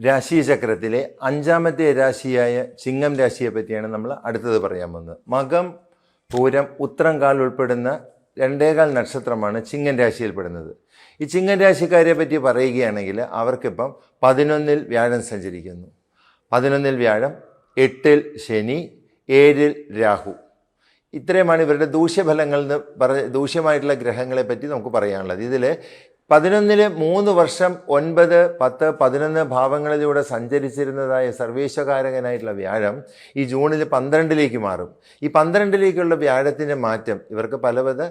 രാശിചക്രത്തിലെ അഞ്ചാമത്തെ രാശിയായ ചിങ്ങം രാശിയെ പറ്റിയാണ് നമ്മൾ അടുത്തത് പറയാൻ പോകുന്നത്. മകം, പൂരം, ഉത്രം കാൽ ഉൾപ്പെടുന്ന രണ്ടേകാൽ നക്ഷത്രമാണ് ചിങ്ങം രാശിയിൽപ്പെടുന്നത്. ഈ ചിങ്ങം രാശിക്കാരെ പറ്റി പറയുകയാണെങ്കിൽ അവർക്കിപ്പം 11-ൽ വ്യാഴം സഞ്ചരിക്കുന്നു. 11-ൽ വ്യാഴം, 8-ൽ ശനി, 7-ൽ രാഹു. ഇത്രയുമാണ് ഇവരുടെ ദൂഷ്യഫലങ്ങൾ ദൂഷ്യമായിട്ടുള്ള ഗ്രഹങ്ങളെ പറ്റി നമുക്ക് പറയാനുള്ളത്. ഇതിൽ 11-ൽ 3 വർഷം 9, 10, 11 ഭാവങ്ങളിലൂടെ സഞ്ചരിച്ചിരുന്നതായ സർവേശ്വകാരകനായിട്ടുള്ള വ്യാഴം ഈ ജൂണിൽ 12-ലേക്ക് മാറും. ഈ 12-ലേക്കുള്ള വ്യാഴത്തിൻ്റെ മാറ്റം ഇവർക്ക് പലവിധ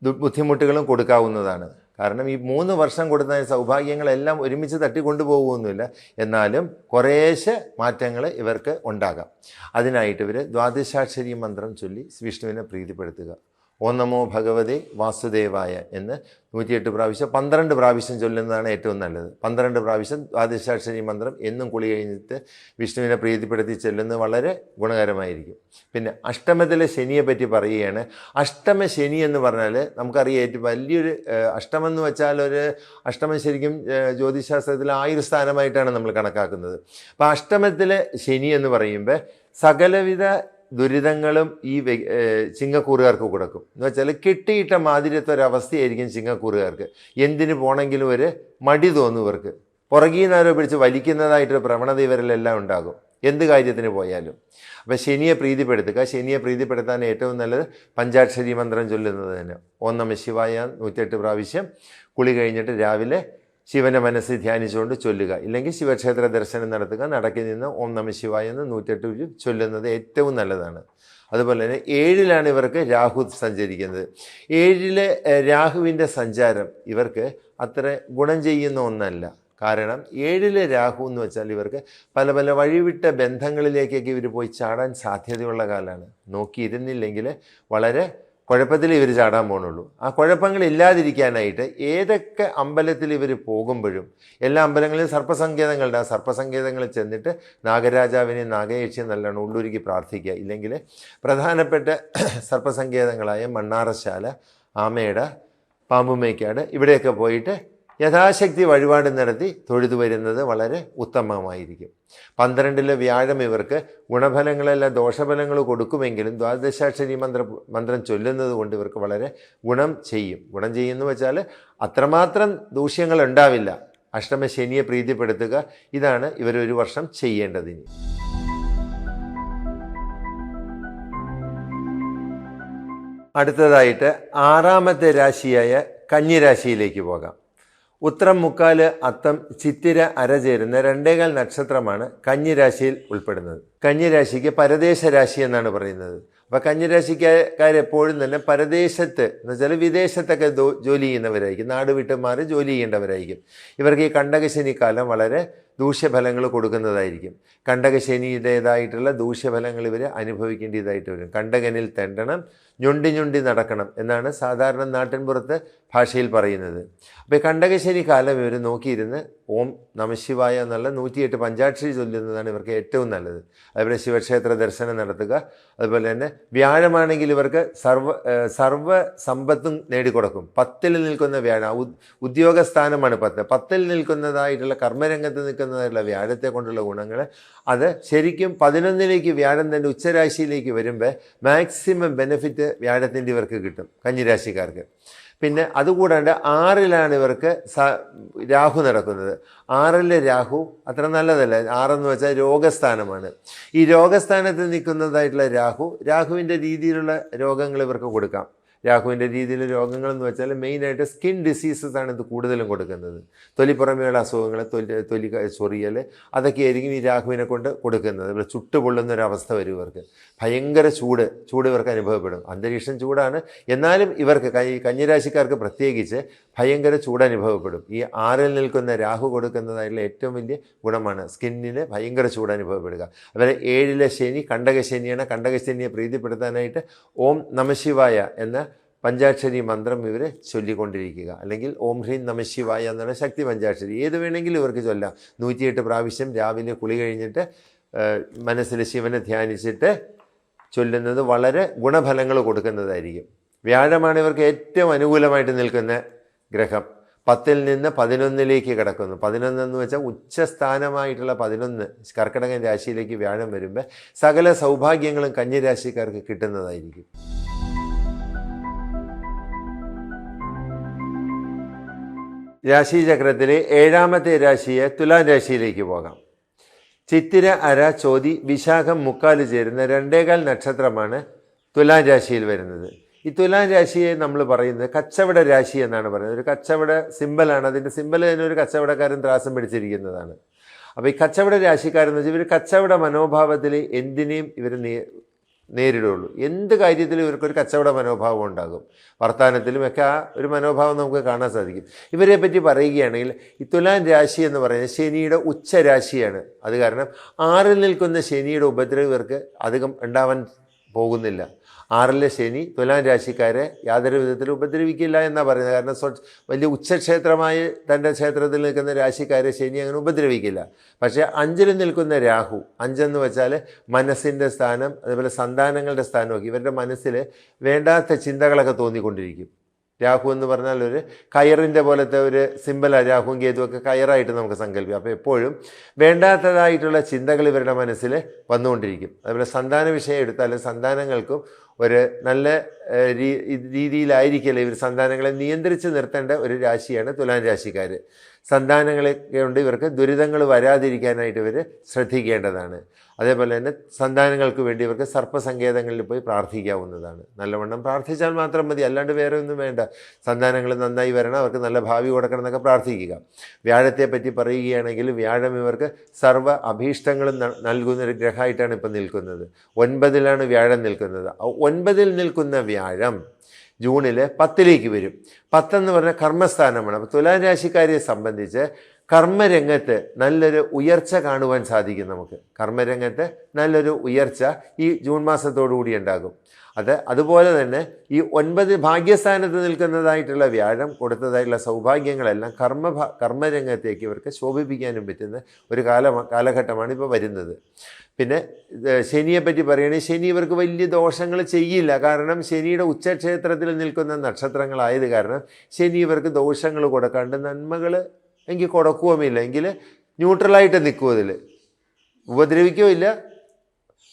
ബുദ്ധിമുട്ടുകളും കൊടുക്കാവുന്നതാണ്. കാരണം ഈ 3 വർഷം കൊടുത്ത സൗഭാഗ്യങ്ങളെല്ലാം ഒരുമിച്ച് തട്ടിക്കൊണ്ടുപോകുമൊന്നുമില്ല, എന്നാലും കുറേശ്ശെ മാറ്റങ്ങൾ ഇവർക്ക് ഉണ്ടാകാം. അതിനായിട്ട് ഇവർ ദ്വാദശാക്ഷരി മന്ത്രം ചൊല്ലി വിഷ്ണുവിനെ പ്രീതിപ്പെടുത്തുക. ഓം നമോ ഭഗവതേ വാസുദേവായ എന്ന് 108 പ്രാവശ്യം 12 പ്രാവശ്യം ചൊല്ലുന്നതാണ് ഏറ്റവും നല്ലത്. 12 പ്രാവശ്യം ദ്വാദശാക്ഷരി മന്ത്രം എന്നും കുളി കഴിഞ്ഞിട്ട് വിഷ്ണുവിനെ പ്രീതിപ്പെടുത്തി ചൊല്ലുന്നത് വളരെ ഗുണകരമായിരിക്കും. പിന്നെ അഷ്ടമത്തിലെ ശനിയെ പറ്റി പറയുകയാണ്. അഷ്ടമ ശനി എന്ന് പറഞ്ഞാൽ നമുക്കറിയാം ഏറ്റവും വലിയൊരു അഷ്ടമം എന്ന് വെച്ചാൽ ഒരു അഷ്ടമം ശരിക്കും ജ്യോതിശാസ്ത്രത്തിൽ 1000 സ്ഥാനമായിട്ടാണ് നമ്മൾ കണക്കാക്കുന്നത്. അപ്പോൾ അഷ്ടമത്തിലെ ശനി എന്ന് പറയുമ്പോൾ സകലവിധ ദുരിതങ്ങളും ഈ ചിങ്ങക്കൂറുകാർക്ക് കൊടുക്കും. എന്ന് വെച്ചാൽ കെട്ടിയിട്ട മാതിരത്തെ ഒരവസ്ഥയായിരിക്കും ചിങ്ങക്കൂറുകാർക്ക്. എന്തിനു പോകണമെങ്കിലും ഒരു മടി തോന്നും ഇവർക്ക്. പുറകിൽ നിന്നാരോ പിടിച്ച് വലിക്കുന്നതായിട്ടൊരു പ്രവണത ഇവരിലെല്ലാം ഉണ്ടാകും എന്ത് കാര്യത്തിന് പോയാലും. അപ്പോൾ ശനിയെ പ്രീതിപ്പെടുത്തുക. ശനിയെ പ്രീതിപ്പെടുത്താൻ ഏറ്റവും നല്ലത് പഞ്ചാക്ഷരി മന്ത്രം ചൊല്ലുന്നത് തന്നെ. ഓം നമഃ ശിവായ 108 പ്രാവശ്യം കുളി കഴിഞ്ഞിട്ട് രാവിലെ ശിവൻ്റെ മനസ്സിൽ ധ്യാനിച്ചുകൊണ്ട് ചൊല്ലുക. ഇല്ലെങ്കിൽ ശിവക്ഷേത്ര ദർശനം നടത്തുക. നടക്കി നിന്ന് ഓം നമഃ ശിവായ എന്ന് 108 ചൊല്ലുന്നത് ഏറ്റവും നല്ലതാണ്. അതുപോലെ തന്നെ 7-ലാണ് ഇവർക്ക് രാഹു സഞ്ചരിക്കുന്നത്. 7-ലെ രാഹുവിൻ്റെ സഞ്ചാരം ഇവർക്ക് അത്ര ഗുണം ചെയ്യുന്ന ഒന്നല്ല. കാരണം 7-ലെ രാഹു എന്ന് വെച്ചാൽ ഇവർക്ക് പല പല വഴിവിട്ട ബന്ധങ്ങളിലേക്കൊക്കെ ഇവർ പോയി ചാടാൻ സാധ്യതയുള്ള കാലമാണ്. നോക്കിയിരുന്നില്ലെങ്കിൽ വളരെ കുഴപ്പത്തിൽ ഇവർ ചാടാൻ പോകുന്നുള്ളൂ. ആ കുഴപ്പങ്ങളില്ലാതിരിക്കാനായിട്ട് ഏതൊക്കെ അമ്പലത്തിൽ ഇവർ പോകുമ്പോഴും എല്ലാ അമ്പലങ്ങളിലും സർപ്പസങ്കേതങ്ങളുണ്ട്. ആ സർപ്പസങ്കേതങ്ങളിൽ ചെന്നിട്ട് നാഗരാജാവിനെയും നാഗയക്ഷിയും നല്ലോണം ഉള്ളൂരിക്ക് പ്രാർത്ഥിക്കുക. ഇല്ലെങ്കിൽ പ്രധാനപ്പെട്ട സർപ്പസങ്കേതങ്ങളായ മണ്ണാറശാല, ആമേട, പാമ്പുമേക്കാട് ഇവിടെയൊക്കെ പോയിട്ട് യഥാശക്തി വഴിപാട് നടത്തി തൊഴുതു വരുന്നത് വളരെ ഉത്തമമായിരിക്കും. 12-ലെ വ്യാഴം ഇവർക്ക് ഗുണഫലങ്ങളെല്ലാം ദോഷഫലങ്ങൾ കൊടുക്കുമെങ്കിലും ദ്വാദശാക്ഷരി മന്ത്രം ചൊല്ലുന്നത് കൊണ്ട് ഇവർക്ക് വളരെ ഗുണം ചെയ്യും. ഗുണം ചെയ്യുമെന്ന് വെച്ചാൽ അത്രമാത്രം ദൂഷ്യങ്ങൾ ഉണ്ടാവില്ല. അഷ്ടമ ശനിയെ പ്രീതിപ്പെടുത്തുക. ഇതാണ് ഇവരൊരു വർഷം ചെയ്യേണ്ടതിന്. അടുത്തതായിട്ട് 6-ാമത്തെ രാശിയായ കന്നിരാശിയിലേക്ക് പോകാം. ഉത്രം, മുക്കാല്, അത്തം, ചിത്തിര, അര ചേരുന്ന രണ്ടേകാൽ നക്ഷത്രമാണ് കന്നിരാശിയിൽ ഉൾപ്പെടുന്നത്. കന്നിരാശിക്ക് പരദേശ രാശി എന്നാണ് പറയുന്നത്. അപ്പോൾ കന്നിരാശിക്കാരെപ്പോഴും തന്നെ പരദേശത്ത് എന്ന് വെച്ചാൽ വിദേശത്തൊക്കെ ജോലി ചെയ്യുന്നവരായിരിക്കും. നാട് വിട്ട് മാറി ജോലി ചെയ്യേണ്ടവരായിരിക്കും. ഇവർക്ക് ഈ കണ്ടകശനി കാലം വളരെ ദൂഷ്യഫലങ്ങൾ കൊടുക്കുന്നതായിരിക്കും. കണ്ടകശനിയുടേതായിട്ടുള്ള ദൂഷ്യഫലങ്ങൾ ഇവർ അനുഭവിക്കേണ്ടതായിട്ട് വരും. കണ്ടകനിൽ തെണ്ടണം, ഞൊണ്ടി നടക്കണം എന്നാണ് സാധാരണ നാട്ടിൻപുറത്ത് ഭാഷയിൽ പറയുന്നത്. അപ്പോൾ കണ്ടകശനി കാലം ഇവർ നോക്കിയിരുന്ന് ഓം നമഃശിവായ എന്നുള്ള 108 പഞ്ചാക്ഷരി ചൊല്ലുന്നതാണ് ഇവർക്ക് ഏറ്റവും നല്ലത്. അതുപോലെ ശിവക്ഷേത്ര ദർശനം നടത്തുക. അതുപോലെ തന്നെ വ്യാഴമാണെങ്കിൽ ഇവർക്ക് സർവ സമ്പത്തും നേടിക്കൊടുക്കും. 10-ൽ നിൽക്കുന്ന വ്യാഴം ഉദ്യോഗസ്ഥാനമാണ് 10. 10-ൽ നിൽക്കുന്നതായിട്ടുള്ള കർമ്മരംഗത്ത് നിൽക്കുന്നതായിട്ടുള്ള വ്യാഴത്തെ കൊണ്ടുള്ള ഗുണങ്ങൾ അത് ശരിക്കും 11-ലേക്ക് വ്യാഴം തന്നെ ഉച്ചരാശിയിലേക്ക് വരുമ്പോൾ മാക്സിമം ബെനിഫിറ്റ് വ്യാഴത്തിൻ്റെ ഇവർക്ക് കിട്ടും കന്നിരാശിക്കാർക്ക്. പിന്നെ അതുകൂടാണ്ട് 6-ലാണ് ഇവർക്ക് രാഹു നടക്കുന്നത്. 6-ലെ രാഹു അത്ര നല്ലതല്ല. 6 വെച്ചാൽ രോഗസ്ഥാനമാണ്. ഈ രോഗസ്ഥാനത്ത് നിൽക്കുന്നതായിട്ടുള്ള രാഹുവിൻ്റെ രീതിയിലുള്ള രോഗങ്ങൾ ഇവർക്ക് കൊടുക്കാം. രാഹുവിൻ്റെ രീതിയിൽ രോഗങ്ങളെന്ന് വെച്ചാൽ മെയിനായിട്ട് സ്കിൻ ഡിസീസസ് ആണ് ഇത് കൂടുതലും കൊടുക്കുന്നത്. തൊലിപ്പുറമെയുള്ള അസുഖങ്ങൾ, തൊലി ചൊറിയൽ, അതൊക്കെയായിരിക്കും ഈ രാഹുവിനെ കൊണ്ട് കൊടുക്കുന്നത്. ഇവിടെ ചുട്ടുപൊള്ളുന്നൊരവസ്ഥ വരും ഇവർക്ക്. ഭയങ്കര ചൂട് ഇവർക്ക് അനുഭവപ്പെടും. അന്തരീക്ഷം ചൂടാണ്, എന്നാലും ഇവർക്ക് കന്നിരാശിക്കാർക്ക് പ്രത്യേകിച്ച് ഭയങ്കര ചൂട് അനുഭവപ്പെടും. ഈ 6-ൽ നിൽക്കുന്ന രാഹു കൊടുക്കുന്നതായിട്ടുള്ള ഏറ്റവും വലിയ ഗുണമാണ് സ്കിന്നിന് ഭയങ്കര ചൂട് അനുഭവപ്പെടുക. അതുപോലെ 7-ലെ ശനി കണ്ടകശനിയാണ്. കണ്ടകശനിയെ പ്രീതിപ്പെടുത്താനായിട്ട് ഓം നമഃശിവായ എന്ന പഞ്ചാക്ഷരി മന്ത്രം ഇവർ ചൊല്ലിക്കൊണ്ടിരിക്കുക. അല്ലെങ്കിൽ ഓം ഹ്രീം നമഃശിവായ എന്നുള്ള ശക്തി പഞ്ചാക്ഷരി ഏത് വേണമെങ്കിലും ഇവർക്ക് ചൊല്ലാം. 108 പ്രാവശ്യം രാവിലെ കുളി കഴിഞ്ഞിട്ട് മനസ്സിൽ ശിവനെ ധ്യാനിച്ചിട്ട് ചൊല്ലുന്നത് വളരെ ഗുണഫലങ്ങൾ കൊടുക്കുന്നതായിരിക്കും. വ്യാഴമാണ് ഇവർക്ക് ഏറ്റവും അനുകൂലമായിട്ട് നിൽക്കുന്ന ഗ്രഹം. 10-ൽ നിന്ന് 11-ലേക്ക് കിടക്കുന്നു. 11 എന്ന് വെച്ചാൽ ഉച്ചസ്ഥാനമായിട്ടുള്ള 11 കർക്കിടകൻ രാശിയിലേക്ക് വ്യാഴം വരുമ്പോൾ സകല സൗഭാഗ്യങ്ങളും കന്നി രാശിക്കാർക്ക് കിട്ടുന്നതായിരിക്കും. രാശിചക്രത്തിലെ 7ാമത്തെ രാശിയെ തുലാം രാശിയിലേക്ക് പോകാം. ചിത്തിര, അര, ചോതി, വിശാഖം, മുക്കാല് ചേരുന്ന 2.25 നക്ഷത്രമാണ് തുലാം രാശിയിൽ വരുന്നത്. ഈ തുലാം രാശിയെ നമ്മൾ പറയുന്നത് കച്ചവട രാശി എന്നാണ് പറയുന്നത്. ഒരു കച്ചവട സിമ്പലാണ്. അതിൻ്റെ സിമ്പൽ തന്നെ ഒരു കച്ചവടക്കാരൻ ത്രാസം പിടിച്ചിരിക്കുന്നതാണ്. അപ്പോൾ ഈ കച്ചവട രാശിക്കാരെന്ന് വെച്ചാൽ ഇവർ കച്ചവട മനോഭാവത്തിൽ എന്തിനേയും ഇവർ നേരിടുള്ളൂ. എന്ത് കാര്യത്തിലും ഇവർക്കൊരു കച്ചവട മനോഭാവം ഉണ്ടാകും. വർത്തമാനത്തിലുമൊക്കെ ആ ഒരു മനോഭാവം നമുക്ക് കാണാൻ സാധിക്കും. ഇവരെ പറ്റി പറയുകയാണെങ്കിൽ ഈ തുലാം രാശി എന്ന് പറയുന്നത് ശനിയുടെ ഉച്ചരാശിയാണ്. അത് കാരണം 6-ൽ നിൽക്കുന്ന ശനിയുടെ ഉപദ്രവം ഇവർക്ക് അധികം ഉണ്ടാവാൻ പോകുന്നില്ല. 6-ലെ ശനി തുലാം രാശിക്കാരെ യാതൊരു വിധത്തിലും ഉപദ്രവിക്കില്ല എന്നാണ് പറയുന്നത്. കാരണം വലിയ ഉച്ചക്ഷേത്രമായി തൻ്റെ ക്ഷേത്രത്തിൽ നിൽക്കുന്ന രാശിക്കാരെ ശനി അങ്ങനെ ഉപദ്രവിക്കില്ല. പക്ഷേ 5-ൽ നിൽക്കുന്ന രാഹു, 5 വെച്ചാൽ മനസ്സിൻ്റെ സ്ഥാനം, അതുപോലെ സന്താനങ്ങളുടെ സ്ഥാനമൊക്കെ ഇവരുടെ മനസ്സിൽ വേണ്ടാത്ത ചിന്തകളൊക്കെ തോന്നിക്കൊണ്ടിരിക്കും. രാഹു എന്ന് പറഞ്ഞാൽ ഒരു കയറിൻ്റെ പോലത്തെ ഒരു സിമ്പലാണ്. രാഹുവും കേതുവൊക്കെ കയറായിട്ട് നമുക്ക് സങ്കല്പിക്കാം. അപ്പോൾ എപ്പോഴും വേണ്ടാത്തതായിട്ടുള്ള ചിന്തകൾ ഇവരുടെ മനസ്സിൽ വന്നുകൊണ്ടിരിക്കും. അതുപോലെ സന്താന വിഷയം എടുത്താലും സന്താനങ്ങൾക്കും ഒരു നല്ല രീതിയിലായിരിക്കില്ല ഇവർ സന്താനങ്ങളെ നിയന്ത്രിച്ച് നിർത്തേണ്ട ഒരു രാശിയാണ് തുലാം രാശിക്കാർ. സന്താനങ്ങളെ കൊണ്ട് ഇവർക്ക് ദുരിതങ്ങൾ വരാതിരിക്കാനായിട്ട് ഇവർ ശ്രദ്ധിക്കേണ്ടതാണ്. അതേപോലെ തന്നെ സന്താനങ്ങൾക്ക് വേണ്ടി ഇവർക്ക് സർപ്പസങ്കേതങ്ങളിൽ പോയി പ്രാർത്ഥിക്കാവുന്നതാണ്. നല്ലവണ്ണം പ്രാർത്ഥിച്ചാൽ മാത്രം മതി, അല്ലാണ്ട് വേറെ ഒന്നും വേണ്ട. സന്താനങ്ങൾ നന്നായി വരണം, അവർക്ക് നല്ല ഭാവി കൊടുക്കണം എന്നൊക്കെ പ്രാർത്ഥിക്കുക. വ്യാഴത്തെ പറ്റി പറയുകയാണെങ്കിൽ വ്യാഴം ഇവർക്ക് സർവ്വ അഭീഷ്ടങ്ങളും നൽകുന്നൊരു ഗ്രഹമായിട്ടാണ് ഇപ്പം നിൽക്കുന്നത്. 9-ലാണ് വ്യാഴം നിൽക്കുന്നത്. 9-ൽ നിൽക്കുന്ന വ്യാഴം ജൂണിൽ 10-ലേക്ക് വരും. 10 എന്ന് പറഞ്ഞാൽ കർമ്മസ്ഥാനമാണ്. അപ്പോൾ തുലാം രാശിക്കാരെ സംബന്ധിച്ച് കർമ്മരംഗത്ത് നല്ലൊരു ഉയർച്ച കാണുവാൻ സാധിക്കും. നമുക്ക് കർമ്മരംഗത്ത് നല്ലൊരു ഉയർച്ച ഈ ജൂൺ മാസത്തോടുകൂടി ഉണ്ടാകും. അതുപോലെ തന്നെ ഈ 9 ഭാഗ്യസ്ഥാനത്ത് നിൽക്കുന്നതായിട്ടുള്ള വ്യാഴം കൊടുത്തതായിട്ടുള്ള സൗഭാഗ്യങ്ങളെല്ലാം കർമ്മരംഗത്തേക്ക് ഇവർക്ക് ശോഭിപ്പിക്കാനും പറ്റുന്ന ഒരു കാലഘട്ടമാണ് ഇപ്പോൾ വരുന്നത്. പിന്നെ ശനിയെപ്പറ്റി പറയുകയാണെങ്കിൽ ശനി ഇവർക്ക് വലിയ ദോഷങ്ങൾ ചെയ്യില്ല. കാരണം ശനിയുടെ ഉച്ചക്ഷേത്രത്തിൽ നിൽക്കുന്ന നക്ഷത്രങ്ങളായത് കാരണം ശനി ഇവർക്ക് ദോഷങ്ങൾ കൊടുക്കാണ്ട് നന്മകൾ എങ്കിൽ കൊടുക്കുകയുമില്ല. എങ്കിൽ ന്യൂട്രലായിട്ട് നിൽക്കും. അതിൽ ഉപദ്രവിക്കുകയില്ല,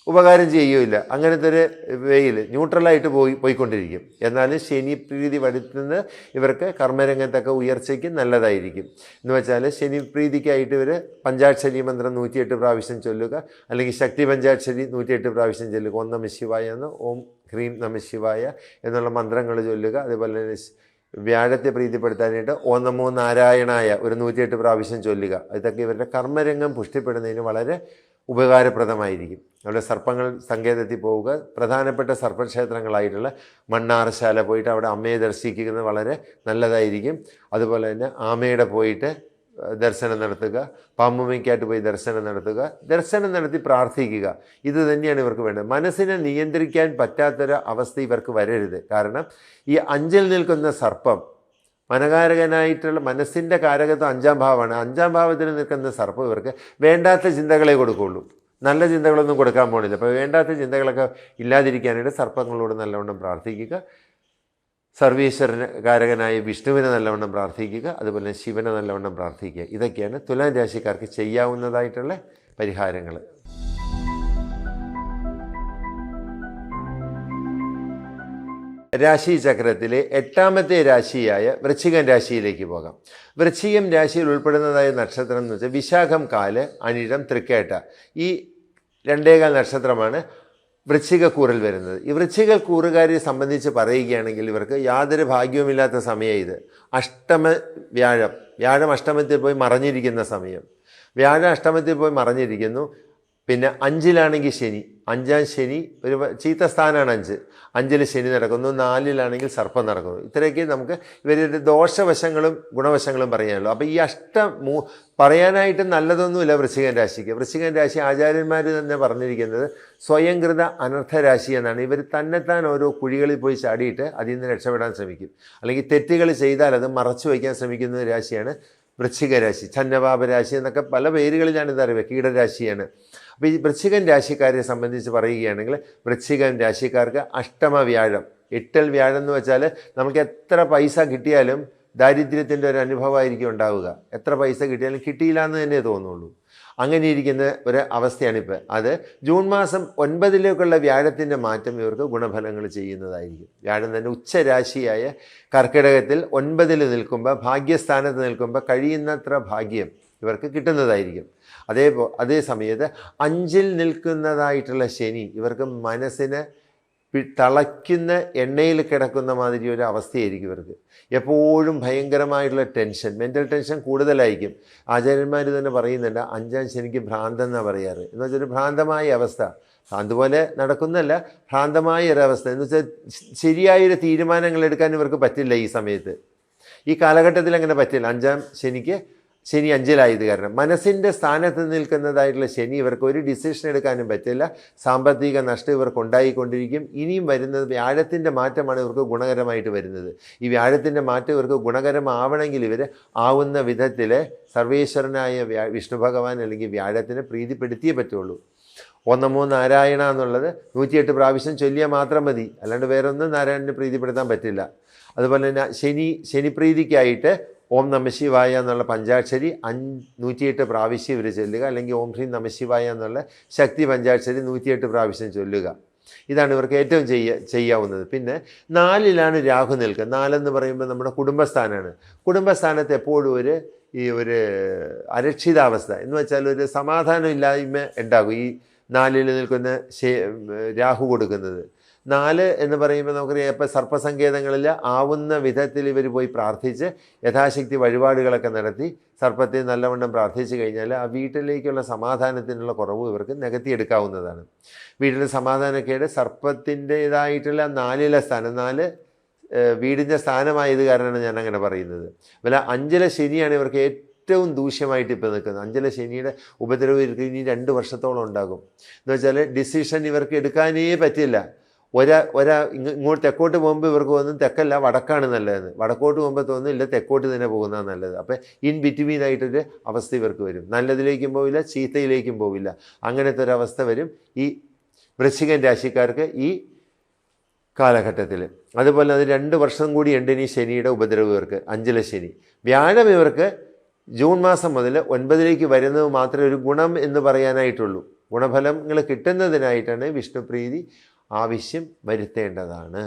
ഉപകാരം ചെയ്യുകയില്ല. അങ്ങനത്തെ ഒരു വേയിൽ ന്യൂട്രലായിട്ട് പോയിക്കൊണ്ടിരിക്കും. എന്നാലും ശനി പ്രീതി വരുത്തുന്നത് ഇവർക്ക് കർമ്മരംഗത്തൊക്കെ ഉയർച്ചയ്ക്ക് നല്ലതായിരിക്കും. എന്ന് വെച്ചാൽ ശനി പ്രീതിക്കായിട്ട് ഇവർ പഞ്ചാക്ഷരി മന്ത്രം 108 പ്രാവശ്യം ചൊല്ലുക, അല്ലെങ്കിൽ ശക്തി പഞ്ചാക്ഷരി 108 പ്രാവശ്യം ചൊല്ലുക. ഓം നമഃ ശിവായ എന്ന് ഓം ഹ്രീം നമഃ ശിവായ എന്നുള്ള മന്ത്രങ്ങൾ ചൊല്ലുക. അതുപോലെ തന്നെ വ്യാഴത്തെ പ്രീതിപ്പെടുത്താനായിട്ട് ഓം നമോ നാരായണായ ഒരു 108 പ്രാവശ്യം ചൊല്ലുക. ഇതൊക്കെ ഇവരുടെ കർമ്മരംഗം പുഷ്ടിപ്പെടുന്നതിന് വളരെ ഉപകാരപ്രദമായിരിക്കും. അവിടെ സർപ്പങ്ങൾ സങ്കേതത്തിൽ പോവുക, പ്രധാനപ്പെട്ട സർപ്പക്ഷേത്രങ്ങളായിട്ടുള്ള മണ്ണാറശാല പോയിട്ട് അവിടെ അമ്മയെ ദർശിക്കുന്നത് വളരെ നല്ലതായിരിക്കും. അതുപോലെ തന്നെ ആമയുടെ പോയിട്ട് ദർശനം നടത്തുക, പാമ്പുമയ്ക്കായിട്ട് പോയി ദർശനം നടത്തുക, ദർശനം നടത്തി പ്രാർത്ഥിക്കുക. ഇത് തന്നെയാണ് ഇവർക്ക് വേണ്ടത്. മനസ്സിനെ നിയന്ത്രിക്കാൻ പറ്റാത്തൊരു അവസ്ഥ ഇവർക്ക് വരരുത്. കാരണം ഈ 5-ൽ നിൽക്കുന്ന സർപ്പം മനകാരകനായിട്ടുള്ള മനസ്സിൻ്റെ കാരകത്വം 5-ാം ഭാവമാണ്. 5-ാം ഭാവത്തിൽ നിൽക്കുന്ന സർപ്പം ഇവർക്ക് വേണ്ടാത്ത ചിന്തകളെ കൊടുക്കുകയുള്ളൂ. നല്ല ചിന്തകളൊന്നും കൊടുക്കാൻ പോണില്ല. അപ്പോൾ വേണ്ടാത്ത ചിന്തകളൊക്കെ ഇല്ലാതിരിക്കാനായിട്ട് സർപ്പങ്ങളോട് നല്ലവണ്ണം പ്രാർത്ഥിക്കുക. സർവീശ്വരന് കാരകനായ വിഷ്ണുവിനെ നല്ലവണ്ണം പ്രാർത്ഥിക്കുക. അതുപോലെ ശിവനെ നല്ലവണ്ണം പ്രാർത്ഥിക്കുക. ഇതൊക്കെയാണ് തുലാം രാശിക്കാർക്ക് ചെയ്യാവുന്നതായിട്ടുള്ള പരിഹാരങ്ങൾ. രാശിചക്രത്തിലെ 8ാമത്തെ രാശിയായ വൃശ്ചികം രാശിയിലേക്ക് പോകാം. വൃശ്ചികം രാശിയിൽ ഉൾപ്പെടുന്നതായ നക്ഷത്രം എന്ന് വെച്ചാൽ വിശാഖം, കാല്, അനിഴം, തൃക്കേട്ട ഈ 2.25 നക്ഷത്രമാണ് വൃശ്ചികക്കൂറിൽ വരുന്നത്. ഈ വൃശ്ചികക്കൂറുകാരെ സംബന്ധിച്ച് പറയുകയാണെങ്കിൽ ഇവർക്ക് യാതൊരു ഭാഗ്യവുമില്ലാത്ത സമയം ഇത്. വ്യാഴം അഷ്ടമത്തിൽ പോയി മറഞ്ഞിരിക്കുന്ന സമയം. വ്യാഴം അഷ്ടമത്തിൽ പോയി മറഞ്ഞിരിക്കുന്നു. പിന്നെ 5-ലാണെങ്കിൽ ശനി, 5-ാം ശനി ഒരു ചീത്ത സ്ഥാനമാണ്. 5-ൽ ശനി നടക്കുന്നു, 4-ലാണെങ്കിൽ സർപ്പം നടക്കുന്നു. ഇത്രയൊക്കെ നമുക്ക് ഇവരുടെ ദോഷവശങ്ങളും ഗുണവശങ്ങളും പറയാനുള്ളൂ. അപ്പോൾ ഈ പറയാനായിട്ട് നല്ലതൊന്നുമില്ല വൃശ്ചികം രാശിക്ക്. വൃശ്ചികം രാശി ആചാര്യന്മാർ തന്നെ പറഞ്ഞിരിക്കുന്നത് സ്വയംകൃത അനർത്ഥരാശി എന്നാണ്. ഇവർ തന്നെത്താൻ ഓരോ കുഴികളിൽ പോയി ചാടിയിട്ട് അതിൽ നിന്ന് രക്ഷപ്പെടാൻ ശ്രമിക്കും. അല്ലെങ്കിൽ തെറ്റുകൾ ചെയ്താൽ അത് മറച്ചു വയ്ക്കാൻ ശ്രമിക്കുന്ന രാശിയാണ് വൃശ്ചിക രാശി. ഛന്നപാപ രാശി എന്നൊക്കെ പല പേരുകളിലാണ് ഇതറിയുക. കീടരാശിയാണ്. അപ്പോൾ ഈ വൃശ്ചികൻ രാശിക്കാരെ സംബന്ധിച്ച് പറയുകയാണെങ്കിൽ വൃശ്ചികൻ രാശിക്കാർക്ക് അഷ്ടമ വ്യാഴം, 8-ൽ വ്യാഴം എന്ന് വെച്ചാൽ നമുക്ക് എത്ര പൈസ കിട്ടിയാലും ദാരിദ്ര്യത്തിൻ്റെ ഒരു അനുഭവമായിരിക്കും ഉണ്ടാവുക. എത്ര പൈസ കിട്ടിയാലും കിട്ടിയില്ല എന്ന് തന്നെ തോന്നുള്ളൂ. അങ്ങനെ ഇരിക്കുന്ന ഒരു അവസ്ഥയാണിപ്പോൾ. അത് ജൂൺ മാസം 9 വ്യാഴത്തിൻ്റെ മാറ്റം ഇവർക്ക് ഗുണഫലങ്ങൾ ചെയ്യുന്നതായിരിക്കും. വ്യാഴം തന്നെ ഉച്ചരാശിയായ കർക്കിടകത്തിൽ 9 നിൽക്കുമ്പോൾ, ഭാഗ്യസ്ഥാനത്ത് നിൽക്കുമ്പോൾ കഴിയുന്നത്ര ഭാഗ്യം ഇവർക്ക് കിട്ടുന്നതായിരിക്കും. അതേ സമയത്ത് 5 നിൽക്കുന്നതായിട്ടുള്ള ശനി ഇവർക്ക് മനസ്സിനെ തിളയ്ക്കുന്ന എണ്ണയിൽ കിടക്കുന്ന മാതിരി ഒരു അവസ്ഥയായിരിക്കും ഇവർക്ക്. എപ്പോഴും ഭയങ്കരമായിട്ടുള്ള ടെൻഷൻ, മെൻ്റൽ ടെൻഷൻ കൂടുതലായിരിക്കും. ആചാര്യന്മാർ തന്നെ പറയുന്നുണ്ട് 5-ാം ശനിക്ക് ഭ്രാന്തെന്നാണ് പറയാറ്. എന്ന് വെച്ചാൽ ഒരു ഭ്രാന്തമായ അവസ്ഥ, അതുപോലെ നടക്കുന്നല്ല, ഭ്രാന്തമായ ഒരവസ്ഥ. എന്ന് വെച്ചാൽ ശരിയായൊരു തീരുമാനങ്ങൾ എടുക്കാൻ ഇവർക്ക് പറ്റില്ല ഈ സമയത്ത്. ഈ കാലഘട്ടത്തിൽ അങ്ങനെ പറ്റില്ല. 5-ാം ശനിക്ക്, ശനി 5-ലായത് കാരണം മനസ്സിൻ്റെ സ്ഥാനത്ത് നിൽക്കുന്നതായിട്ടുള്ള ശനി ഇവർക്ക് ഒരു ഡിസിഷൻ എടുക്കാനും പറ്റില്ല. സാമ്പത്തിക നഷ്ടം ഇവർക്ക് ഉണ്ടായിക്കൊണ്ടിരിക്കും. ഇനിയും വരുന്നത് വ്യാഴത്തിൻ്റെ മാറ്റമാണ് ഇവർക്ക് ഗുണകരമായിട്ട് വരുന്നത്. ഈ വ്യാഴത്തിൻ്റെ മാറ്റം ഇവർക്ക് ഗുണകരമാവണമെങ്കിൽ ഇവർ ആവുന്ന വിധത്തിൽ സർവേശ്വരനായ വിഷ്ണു ഭഗവാൻ അല്ലെങ്കിൽ വ്യാഴത്തിനെ പ്രീതിപ്പെടുത്തിയേ പറ്റുള്ളൂ. ഓം നമോ നാരായണ എന്നുള്ളത് 108 പ്രാവശ്യം ചൊല്ലിയാൽ മാത്രം മതി. അല്ലാണ്ട് വേറൊന്നും നാരായണനെ പ്രീതിപ്പെടുത്താൻ പറ്റില്ല. അതുപോലെ തന്നെ ശനിപ്രീതിക്കായിട്ട് ഓം നമശിവായ എന്നുള്ള പഞ്ചാക്ഷരി 108 പ്രാവശ്യം ഇവർ ചൊല്ലുക. അല്ലെങ്കിൽ ഓം ഹ്രീം നമശിവായ എന്നുള്ള ശക്തി പഞ്ചാക്ഷരി 108 പ്രാവശ്യം ചൊല്ലുക. ഇതാണ് ഇവർക്ക് ഏറ്റവും ചെയ്യാവുന്നത്. പിന്നെ 4-ലാണ് രാഹു നിൽക്കുക. 4 എന്ന് പറയുമ്പോൾ നമ്മുടെ കുടുംബസ്ഥാനമാണ്. കുടുംബസ്ഥാനത്ത് എപ്പോഴും ഒരു അരക്ഷിതാവസ്ഥ എന്ന് വെച്ചാൽ ഒരു സമാധാനം ഇല്ലായ്മ ഉണ്ടാകും ഈ 4-ൽ നിൽക്കുന്ന രാഹു കൊടുക്കുന്നത്. 4 എന്ന് പറയുമ്പോൾ നമുക്കറിയാം, ഇപ്പോൾ സർപ്പസങ്കേതങ്ങളിൽ ആവുന്ന വിധത്തിൽ ഇവർ പോയി പ്രാർത്ഥിച്ച് യഥാശക്തി വഴിപാടുകളൊക്കെ നടത്തി സർപ്പത്തെ നല്ലവണ്ണം പ്രാർത്ഥിച്ചു കഴിഞ്ഞാൽ ആ വീട്ടിലേക്കുള്ള സമാധാനത്തിനുള്ള കുറവ് ഇവർക്ക് നികത്തിയെടുക്കാവുന്നതാണ്. വീട്ടിലെ സമാധാനക്കേട് സർപ്പത്തിൻ്റേതായിട്ടുള്ള 4-ലെ സ്ഥാനം, 4 വീടിൻ്റെ സ്ഥാനമായത് കാരണമാണ് ഞാൻ അങ്ങനെ പറയുന്നത്. അതുപോലെ 5-ലെ ശനിയാണ് ഇവർക്ക് ഏറ്റവും ദൂഷ്യമായിട്ട് ഇപ്പോൾ നിൽക്കുന്നത്. 5-ലെ ശനിയുടെ ഉപദ്രവം ഇവർക്ക് ഇനി 2 വർഷത്തോളം ഉണ്ടാകും. എന്ന് വെച്ചാൽ ഡിസിഷൻ ഇവർക്ക് എടുക്കാനേ പറ്റില്ല. ഇങ്ങോട്ട് തെക്കോട്ട് പോകുമ്പോൾ ഇവർക്ക് തോന്നും തെക്കല്ല വടക്കാണ് നല്ലതെന്ന്, വടക്കോട്ട് പോകുമ്പോൾ തോന്നും ഇല്ല തെക്കോട്ട് തന്നെ പോകുന്നതാണ് നല്ലത്. അപ്പോൾ ഇൻ ബിറ്റ്വീനായിട്ടൊരു അവസ്ഥ ഇവർക്ക് വരും. നല്ലതിലേക്കും പോവില്ല, ചീത്തയിലേക്കും പോവില്ല. അങ്ങനത്തെ ഒരവസ്ഥ വരും ഈ വൃശ്ചികൻ രാശിക്കാർക്ക് ഈ കാലഘട്ടത്തിൽ. അതുപോലെ അത് 2 വർഷം കൂടി ഉണ്ട് ഇനി ശനിയുടെ ഉപദ്രവം ഇവർക്ക്. 5-ലെ ശനി. വ്യാഴം ഇവർക്ക് ജൂൺ മാസം മുതൽ 9-ലേക്ക് വരുന്നത് മാത്രമേ ഒരു ഗുണം എന്ന് പറയാനായിട്ടുള്ളൂ. ഗുണഫലങ്ങൾ കിട്ടുന്നതിനായിട്ടാണ് വിഷ്ണുപ്രീതി ആവശ്യം വരുത്തേണ്ടതാണ്.